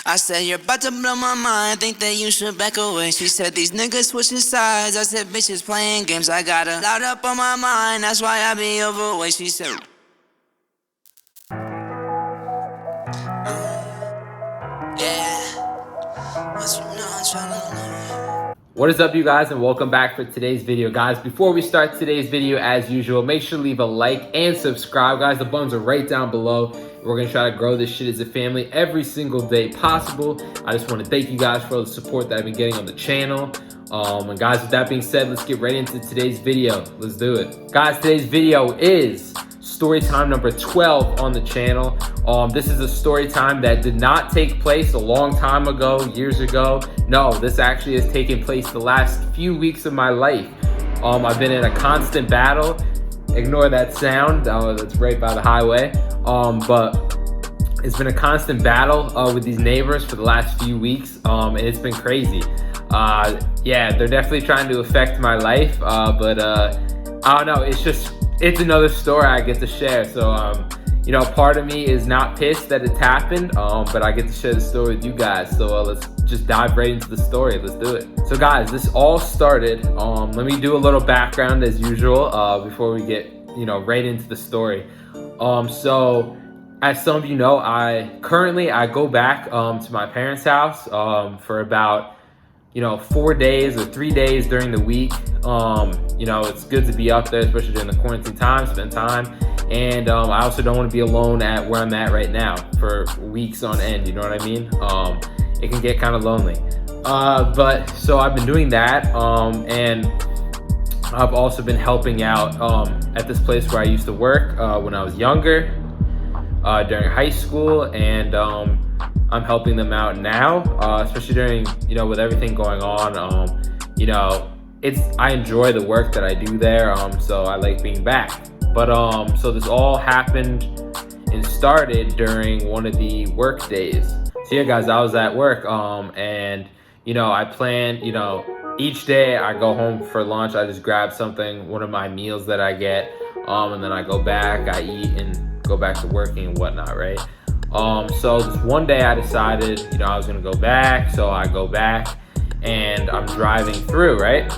I said, you're about to blow my mind, think that you should back away. She said, these niggas switching sides. I said, bitches playing games. I got a lot up on my mind, that's why I be overweight. She said, yeah, but you know I'm tryna know. What is up, you guys, and welcome back for today's video. Guys, before we start today's video, as usual, make sure to leave a like and subscribe. Guys, the buttons are right down below. We're gonna try to grow this shit as a family every single day possible. I just want to thank you guys for all the support that I've been getting on the channel. And guys, with that being said, let's get right into today's video. Let's do it. Guys, today's video is story time number 12 on the channel. This is a story time that did not take place a long time ago, years ago. No, this actually has taken place the last few weeks of my life. I've been in a constant battle. Ignore that sound, that's right by the highway. But it's been a constant battle with these neighbors for the last few weeks, and it's been crazy. Yeah, they're definitely trying to affect my life, but I don't know, it's another story I get to share. So, you know, part of me is not pissed that it's happened, but I get to share the story with you guys. So let's just dive right into the story. Let's do it. So guys, this all started, let me do a little background as usual, before we get, you know, right into the story. So as some of you know, I go back to my parents' house for about, you know, 4 days or 3 days during the week. You know, it's good to be up there, especially during the quarantine time, spend time. And I also don't want to be alone at where I'm at right now for weeks on end, you know what I mean? It can get kind of lonely. But so I've been doing that, and I've also been helping out at this place where I used to work when I was younger, during high school, and I'm helping them out now, especially during, you know, with everything going on. You know, I enjoy the work that I do there, so I like being back. But so this all happened and started during one of the work days. So yeah, guys, I was at work, and you know, I planned, you know, each day I go home for lunch, I just grab something, one of my meals that I get, and then I go back, I eat, and go back to working and whatnot, right? So this one day I decided, you know, I was gonna go back, so I go back, and I'm driving through, right?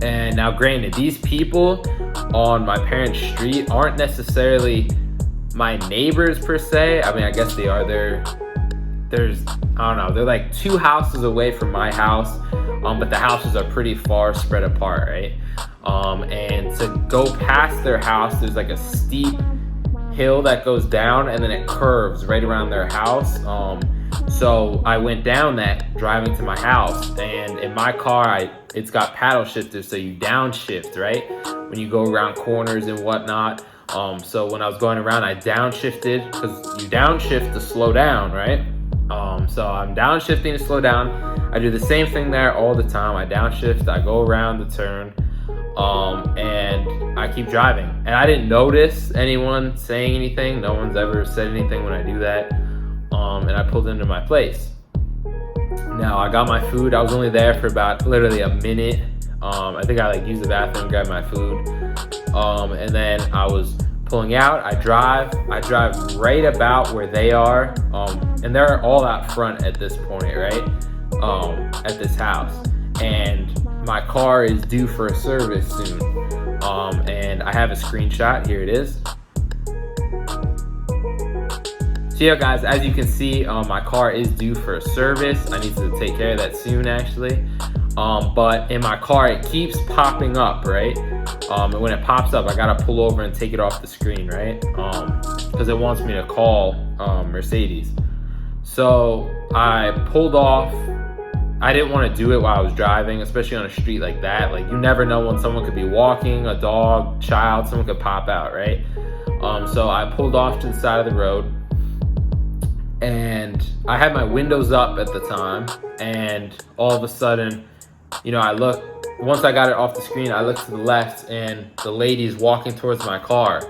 And now granted, these people on my parents' street aren't necessarily my neighbors per se. I mean, I guess they are. There's, I don't know, they're like 2 houses away from my house, but the houses are pretty far spread apart, right? And to go past their house, there's like a steep hill that goes down, and then it curves right around their house. So I went down that driving to my house, and in my car, it's got paddle shifters, so you downshift, right? When you go around corners and whatnot. So when I was going around, I downshifted, because you downshift to slow down, right? So I'm downshifting to slow down. I do the same thing there all the time. I downshift, I go around the turn, and I keep driving. And I didn't notice anyone saying anything. No one's ever said anything when I do that. And I pulled into my place. Now I got my food. I was only there for about literally a minute. I think I like used the bathroom, grabbed my food. And then I was pulling out. I drive right about where they are. And they're all out front at this point, right? At this house. And my car is due for a service soon. And I have a screenshot. Here it is. So yeah, guys, as you can see, my car is due for a service. I need to take care of that soon, actually. But in my car, it keeps popping up, right? And when it pops up, I gotta pull over and take it off the screen, right? Because it wants me to call Mercedes. So I pulled off. I didn't want to do it while I was driving, especially on a street like that. Like, you never know when someone could be walking, a dog, child, someone could pop out, right? So I pulled off to the side of the road, and I had my windows up at the time, and all of a sudden, you know, once I got it off the screen, I looked to the left, and the lady's walking towards my car.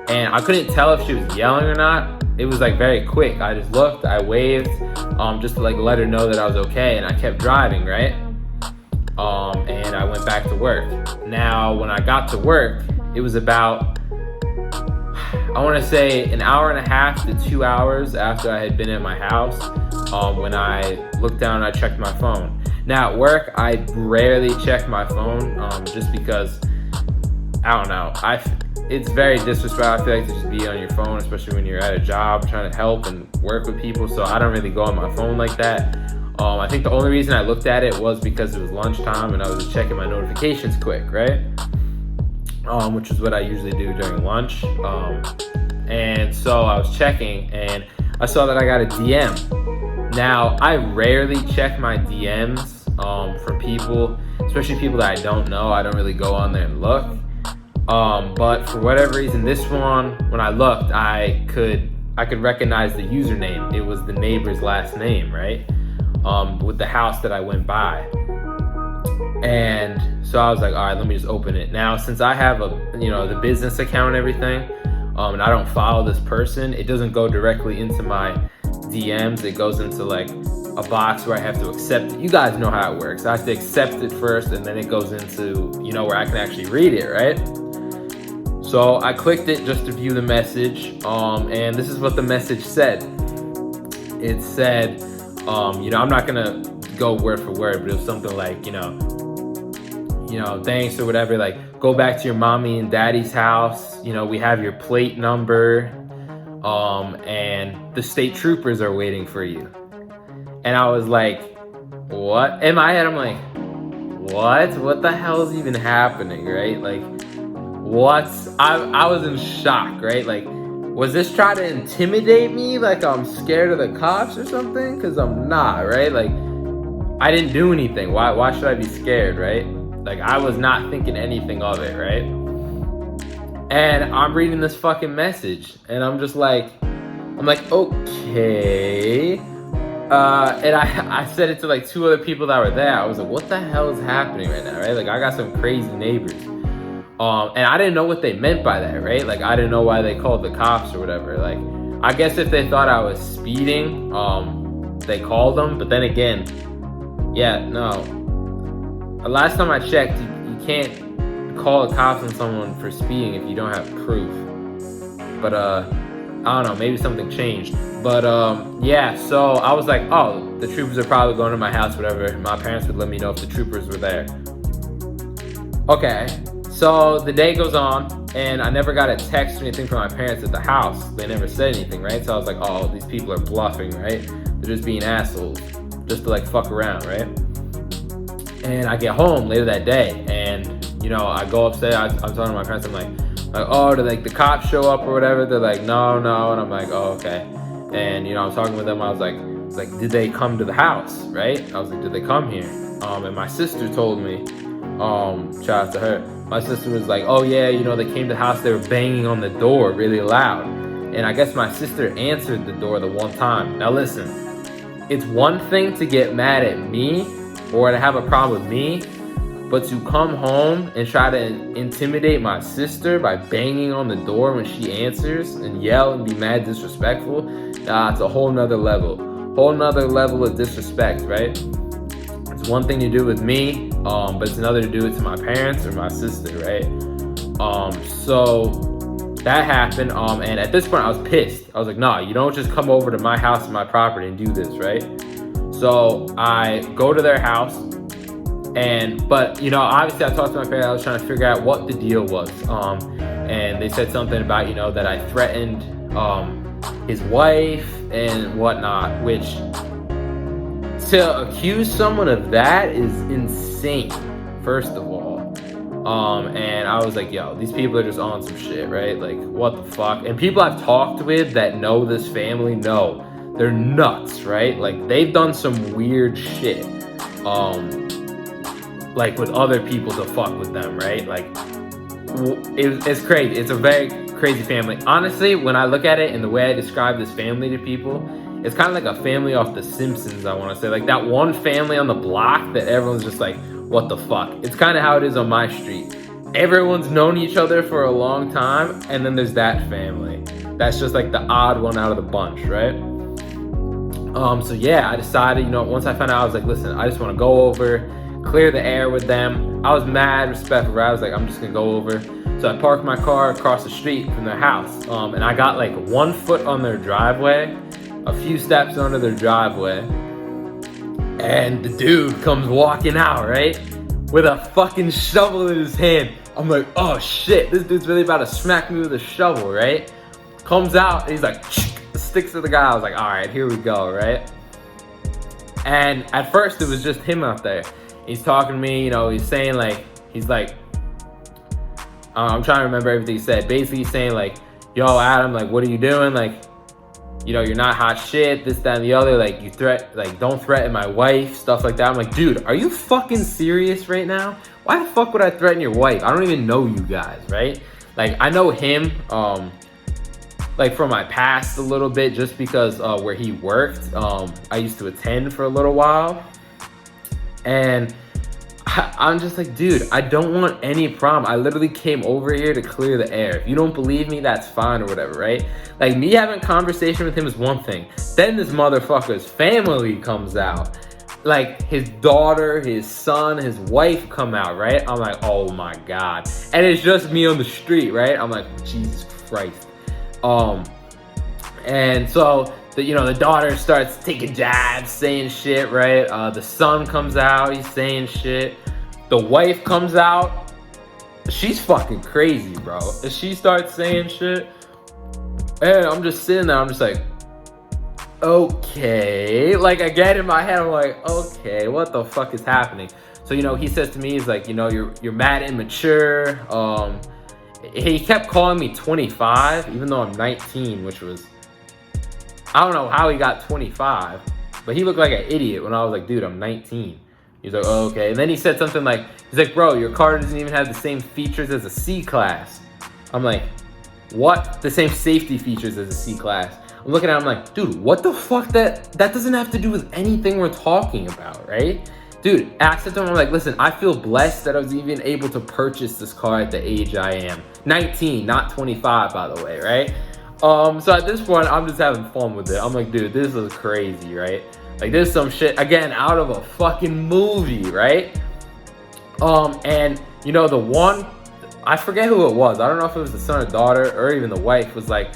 And I couldn't tell if she was yelling or not. It was like very quick. I just looked, I waved, just to like let her know that I was okay, and I kept driving, right? And I went back to work. Now, when I got to work, it was about, I want to say an hour and a half to 2 hours after I had been at my house, when I looked down and I checked my phone. Now at work, I rarely check my phone, just because, I don't know, it's very disrespectful. I feel like to just be on your phone, especially when you're at a job trying to help and work with people. So I don't really go on my phone like that. I think the only reason I looked at it was because it was lunchtime and I was just checking my notifications quick, right? Which is what I usually do during lunch. And so I was checking and I saw that I got a DM. Now, I rarely check my DMs from people, especially people that I don't know. I don't really go on there and look. But for whatever reason, this one, when I looked, I could recognize the username. It was the neighbor's last name, right? With the house that I went by. And so I was like, all right, let me just open it. Now, since I have the business account and everything, and I don't follow this person, it doesn't go directly into my DMs. It goes into like a box where I have to accept it. You guys know how it works. I have to accept it first, and then it goes into, where I can actually read it, right? So I clicked it just to view the message, and this is what the message said. It said, I'm not gonna go word for word, but it was something like, thanks or whatever, like, go back to your mommy and daddy's house, we have your plate number, and the state troopers are waiting for you. And I was like, what? In my head, I'm like, what the hell is even happening, right? Like, what? I was in shock, right? Like, was this trying to intimidate me? Like I'm scared of the cops or something? Because I'm not, right? Like, I didn't do anything. Why should I be scared, right? Like, I was not thinking anything of it, right? And I'm reading this fucking message, and I'm like, okay. And I said it to like 2 other people that were there. I was like, what the hell is happening right now, right? Like, I got some crazy neighbors. And I didn't know what they meant by that, right? Like, I didn't know why they called the cops or whatever. Like, I guess if they thought I was speeding, they called them. But then again, yeah, no. Last time I checked, you can't call the cops on someone for speeding if you don't have proof. But, I don't know, maybe something changed. But, yeah, so I was like, oh, the troopers are probably going to my house, whatever. My parents would let me know if the troopers were there. Okay. So the day goes on, and I never got a text or anything from my parents at the house. They never said anything, right? So I was like, oh, these people are bluffing, right? They're just being assholes, just to like fuck around, right? And I get home later that day, and I go upstairs. I'm talking to my parents. I'm like, oh, did like the cops show up or whatever? They're like, no, and I'm like, oh, okay. And I'm talking with them. I was like, did they come to the house, right? I was like, did they come here? And my sister told me, shout out to her. My sister was like, oh yeah, they came to the house, they were banging on the door really loud. And I guess my sister answered the door the one time. Now listen, it's one thing to get mad at me or to have a problem with me, but to come home and try to intimidate my sister by banging on the door when she answers and yell and be mad disrespectful, it's a whole nother level of disrespect, right? It's one thing to do with me, but it's another to do it to my parents or my sister, right? So that happened, and at this point I was pissed. I was like, nah, you don't just come over to my house and my property and do this, right? So I go to their house, but obviously I talked to my parents. I was trying to figure out what the deal was, and they said something about, that I threatened his wife and whatnot, which, to accuse someone of that is insane, first of all. And I was like, yo, these people are just on some shit, right? Like, what the fuck? And people I've talked with that know this family know they're nuts, right? Like, they've done some weird shit, like with other people to fuck with them, right? Like, it's crazy. It's a very crazy family. Honestly, when I look at it and the way I describe this family to people, it's kind of like a family off The Simpsons, I want to say. Like that one family on the block that everyone's just like, what the fuck? It's kind of how it is on my street. Everyone's known each other for a long time, and then there's that family. That's just like the odd one out of the bunch, right? So yeah, I decided, once I found out, I was like, listen, I just want to go over, clear the air with them. I was mad respectful, right? I was like, I'm just gonna go over. So I parked my car across the street from their house, and I got like 1 foot on their driveway, a few steps under their driveway, and the dude comes walking out, right, with a fucking shovel in his hand. I'm like, oh shit, this dude's really about to smack me with a shovel, right? Comes out, and he's like, sticks to the guy. I was like, all right, here we go, right? And at first it was just him out there. He's talking to me, you know, he's saying like, he's like, I'm trying to remember everything he said. Basically he's saying like, yo, Adam, like, what are you doing? Like, you know, you're not hot shit, this, that, and the other. Like, don't threaten my wife, stuff like that. I'm like, dude, are you fucking serious right now? Why the fuck would I threaten your wife? I don't even know you guys, right? Like, I know him, like from my past a little bit, just because where he worked, I used to attend for a little while. And I'm just like, dude, I don't want any problem. I literally came over here to clear the air. If you don't believe me, that's fine or whatever, right? Like, me having a conversation with him is one thing. Then this motherfucker's family comes out. Like, his daughter, his son, his wife come out, right? I'm like, oh my God. And it's just me on the street, right? I'm like, Jesus Christ. And so the daughter starts taking jabs, saying shit, right? The son comes out, he's saying shit. The wife comes out, she's fucking crazy, bro. And she starts saying shit, and I'm just sitting there, I'm just like, okay. Like, I get in my head, I'm like, okay, what the fuck is happening? So, he says to me, he's like, you're mad immature. He kept calling me 25, even though I'm 19, which was, I don't know how he got 25, but he looked like an idiot when I was like, dude, I'm 19. He's like, oh, okay. And then he said something like, he's like, bro, your car doesn't even have the same features as a C-Class. I'm like, what? The same safety features as a C-Class. I'm looking at him like, dude, what the fuck? That doesn't have to do with anything we're talking about, right? Dude, I said to him, I'm like, listen, I feel blessed that I was even able to purchase this car at the age I am. 19, not 25, by the way, right? So at this point, I'm just having fun with it. I'm like, dude, this is crazy, right? Like, this is some shit, again, out of a fucking movie, right? And, the one, I forget who it was. I don't know if it was the son or daughter or even the wife was like,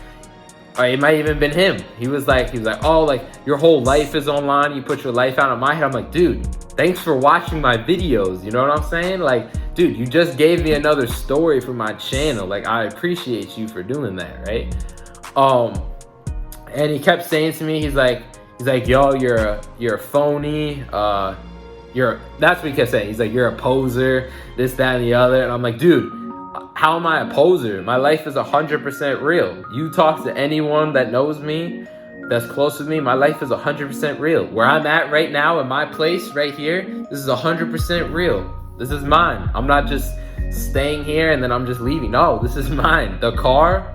or it might even been him. He was like, oh, like, your whole life is online. You put your life out. On my head, I'm like, dude, thanks for watching my videos. You know what I'm saying? Like, dude, you just gave me another story for my channel. Like, I appreciate you for doing that, right? And he kept saying to me, he's like, yo, you're a phony. That's what he kept saying. He's like, you're a poser, this, that, and the other. And I'm like, dude, how am I a poser? My life is 100% real. You talk to anyone that knows me, that's close with me, my life is 100% real. Where I'm at right now in my place right here, this is 100% real. This is mine. I'm not just staying here and then I'm just leaving. No, this is mine. The car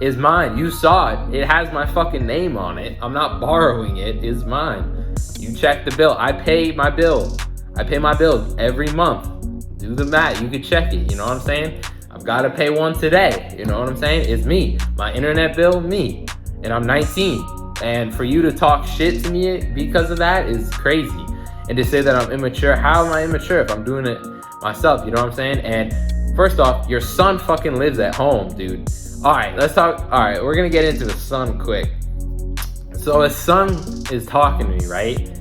is mine. You saw it. It has my fucking name on it. I'm not borrowing it. It's mine. You check the bill. I pay my bill. I pay my bills every month. Do the math. You can check it. You know what I'm saying? I've got to pay one today. You know what I'm saying? It's me. My internet bill, me. And I'm 19. And for you to talk shit to me because of that is crazy. And to say that I'm immature, how am I immature if I'm doing it myself? You know what I'm saying? And first off, your son fucking lives at home, dude. All right, let's talk. All right, we're going to get into the son quick. So his son is talking to me, right?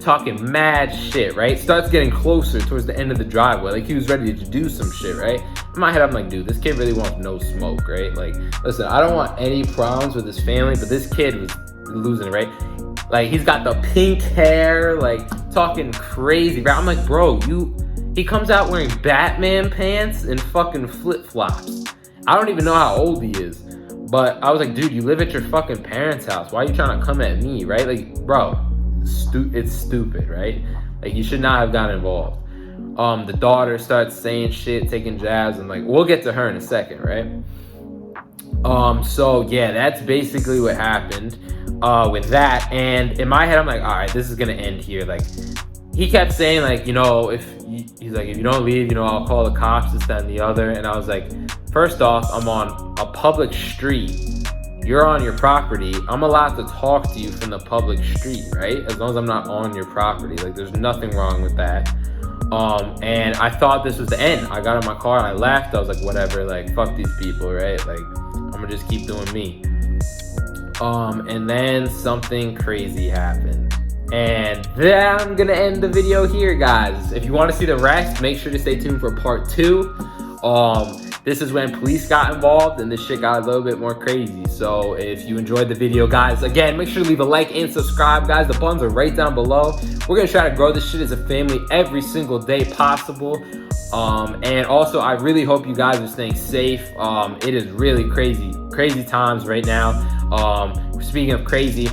Talking mad shit, right? Starts getting closer towards the end of the driveway. Like, he was ready to do some shit, right? In my head, I'm like, dude, this kid really wants no smoke, right? Like, listen, I don't want any problems with his family, but this kid was losing it, right? Like, he's got the pink hair, like, talking crazy, right? I'm like, bro, he comes out wearing Batman pants and fucking flip-flops. I don't even know how old he is. But I was like, dude, you live at your fucking parents' house. Why are you trying to come at me, right? Like, bro, it's stupid, right? Like, you should not have gotten involved. The daughter starts saying shit, taking jabs, and like, we'll get to her in a second, right? So yeah, that's basically what happened with that. And in my head, I'm like, all right, this is gonna end here. Like, he kept saying like, he's like, if you don't leave, I'll call the cops, this, that, and the other. And I was like, first off, I'm on a public street. You're on your property. I'm allowed to talk to you from the public street, right? As long as I'm not on your property. Like, there's nothing wrong with that. And I thought this was the end. I got in my car and I left. I was like, whatever, like fuck these people, right? Like I'm gonna just keep doing me. And then something crazy happened. And then I'm gonna end the video here, guys. If you want to see the rest, make sure to stay tuned for part 2. This is when police got involved and this shit got a little bit more crazy. So if you enjoyed the video, guys, again, make sure to leave a like and subscribe, guys. The buttons are right down below. We're gonna try to grow this shit as a family every single day possible. And also, I really hope you guys are staying safe. It is really crazy times right now. Speaking of crazy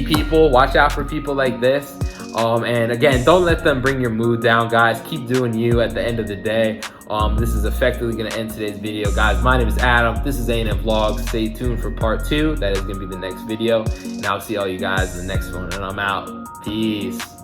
people, watch out for people like this. And again, don't let them bring your mood down, guys. Keep doing you at the end of the day. This is effectively going to end today's video, guys. My name is Adam. This is A&M Vlogs. Stay tuned for part 2. That is going to be the next video. And I'll see all you guys in the next one. And I'm out. Peace.